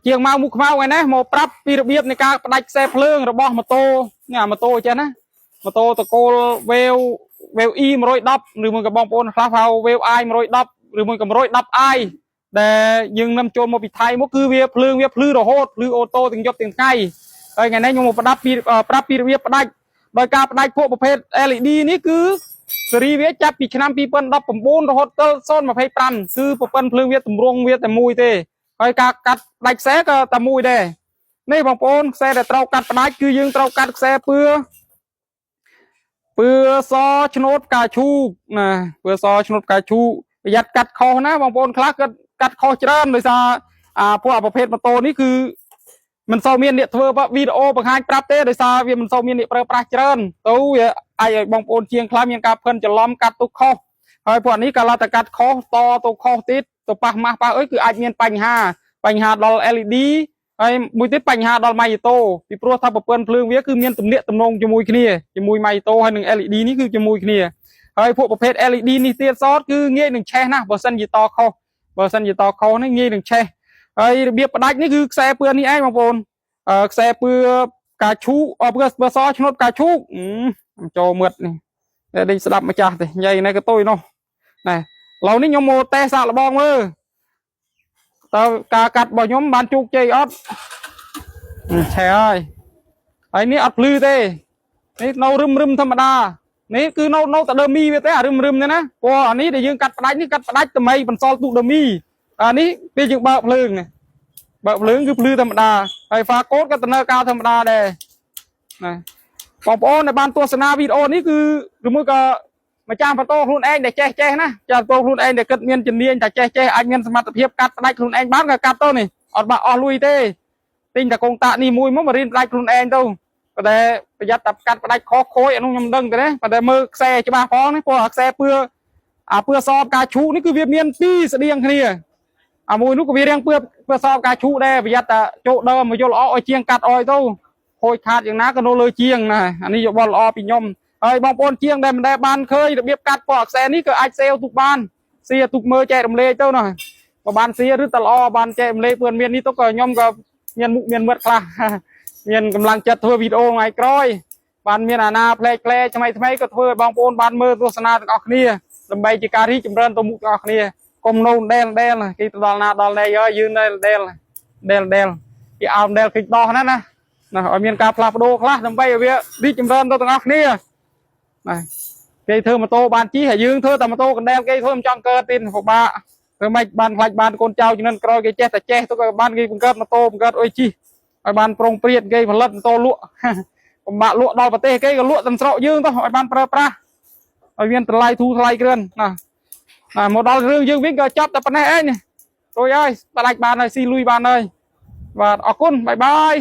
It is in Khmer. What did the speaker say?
chiêng mau mục mau cái này một prap pi được biết này ca đạch xe phượng rồi bỏ mô tô chứ nè mô tô tờ cô veo y mà rồi đập rồi mình cái bom ôn phá phao veo ai mà rồi đập rồi mình cầm rồi đập ai để nhưng năm chôn một bị thay một cứ viết phư rồi hốt phư ô tô từng dọc từng ngày đây ngày nay một prap pi được biết đạch đôi ca đạchพวกประเภท LED នេះគឺសេរីវាចាប់ពីឆ្នាំ2019រហូតដល់025គឺប្រព័ន្ធភ្លើងវាតម្រង់វាតែមួយទេហើយការកាត់ផ្ដាច់ខ្សែក៏តែមួយដែរនេះបងប្អូនខ្សែដែលត្រូវកាត់ផ្ដាច់គឺយើងត្រូវកាត់ខ្សែពឿសឆ្នោតផ្កាឈូកណាពឿសឆ្នោតផ្កាឈូកប្រយ័ត្នកាត់ខុសណាបងប្អូនខ្លះគាត់កាត់ខុសច្រើនដោយសារពួកប្រភេទម៉ូតូនេះគឺមិនសូវមានអ្នកធ្វើវីដេអូបង្ហាញប្រាប់ទេដោយសារវាមិនសូវមានអ្នកប្រើប្រាស់ច្រើនទៅវាអាចឲ្យបងប្អូនជាងខ្លះមានការផិនច្រឡំកាត់ទុកខុសហើយពួកនេះកាលតែកាត់ខុសតទៅខុសទៀតទៅប៉ះម៉ាស់ប៉ះអីគឺអាចមានបញ្ហាដល់ LED ហើយមួយទៀតបញ្ហាដល់ម៉ៃតូពីព្រោះថាប្រព័ន្ធភ្លើងវាគឺមានទំនាក់ទំនងជាមួយគ្នាជាមួយម៉ៃតូហើយនឹង LED នេះគឺជាមួយគ្នាហើយពួកប្រភេទ LED នេះទៀតសតគឺងាយនឹងឆេះណាបើសិនជាតខុសនេះងាយនឹងឆេះហើយរបៀបផ្ដាច់នេះគឺខ្សែពឿនេះឯងបងប្អូនខ្សែពឿកាឈូពឿសឆ្នោតកាឈូចូលមឹកនេះដេញស្ដាប់ម្ចាស់ទេញ៉ៃនេះក៏ទុយនោះណែឡូវនេះខ្ញុំមកតេសាកលបងមើលតើការកាត់របស់ខ្ញុំបានជោគជ័យអត់ឆែហើយនេះអត់ភ្លឺទេនេះនៅរឹមធម្មតានេះគឺនៅតែដើមមីវាទេអារឹមនេះណាព្រោះអានេះដែលយើងកាត់ផ្ដាច់នេះកាត់ផ្ដាច់ដើម្បីបន្សល់ទុកដើមមីអានេះពេលយើងបើកភ្លើងនេះបើកភ្លើងគឺភ្លឺធម្មតាហើយហ្វាកូតក៏ដំណើរការធម្មតាដែរណាបងប្អូនដែលបានទស្សនាវីដេអូនេះគឺឬមួយក៏ម្ចាស់ម៉ូតូខ្លួនឯងដែលចេះណាចាស់តូខ្លួនឯងដែលគិតមានជំនាញតែចេះអាចមានសមត្ថភាពកាត់ផ្ដាច់ខ្លួនឯងបានក៏កាត់ទៅនេះអត់បាក់អស់លុយទេទិញតែកងតាក់នេះមួយមករៀនផ្ដាច់ខ្លួនឯងទៅប៉ុន្តែប្រយ័ត្នតែកាត់ផ្ដាច់ខុសខូចអានោះខ្ញុំដឹងទេណាប៉ុន្តែមើលខ្សែច្បាស់ផងនេះព្រោះខ្សែពឿសការឈូនេះគឺវាមានពីរស្តៀងគ្នាមួយនោះក៏វារៀងពឿសការឈូដែរប្រយ័ត្នតែចូលដើមមកយល់ល្អឲ្យជាងកាត់អោយទៅខូចខាតយ៉ាងណាក៏នៅលើជាងណាអានេះយោបល់ល្អពីខ្ញុំហើយបងប្អូនជាងដែលមិនដែលបានឃើញរបៀបកាត់ពណ៌ខ្សែនេះក៏អាចសេវទុកបានសៀទុកមើលចែករំលែកទៅណាបើបានសៀឬតែល្អបានចែករំលែកពឿនមាននេះទៅក៏ខ្ញុំក៏មានមុខមានមាត់ខ្លះមានកម្លាំងចិត្តធ្វើវីដេអូថ្ងៃក្រោយបានមានអាណាផ្លែថ្មីក៏ធ្វើឲ្យបងប្អូនបានមើលទស្សនាទាំងអស់គ្នាដើម្បីជាការរីកចម្រើនទៅមុខទាំងអស់គ្នាកុំនៅដែលគេទៅដល់ណាដល់ណែហើយយើងនៅដែលគេអោមដែលគេដោះណាឲ្យមានការផ្លាស់ប្ដូរខ្លះដើម្បីឲ្យវារីកចម្រើនទៅទាំងអស់គ្នាណាគេធ្វើម៉ូតូបានជិះហើយយើងធ្វើតែម៉ូតូកណ្ដែលគេធ្វើមិនចង់កើតទេពិបាកធ្វើម៉េចបានខ្លាចបានកូនចៅជំនាន់ក្រោយគេចេះតែចេះទៅក៏បានគេបង្កើតម៉ូតូបង្កើតអុយជិះឲ្យបានប្រុងព្រាតគេផលិតម៉ូតូលក់ពិបាកលក់ដល់ប្រទេសគេក៏លក់តាមស្រុកយើងទៅឲ្យបានប្រើប្រាស់ឲ្យមានតម្លៃធូរថ្លៃគ្រឿនណាមកដល់រឿងយើងវិញក៏ចាប់តែប៉ុណ្ណេះឯងរួចហើយផ្ដាច់បានហើយស៊ីលុយបានហើយបាទអរគុណបាយបាយ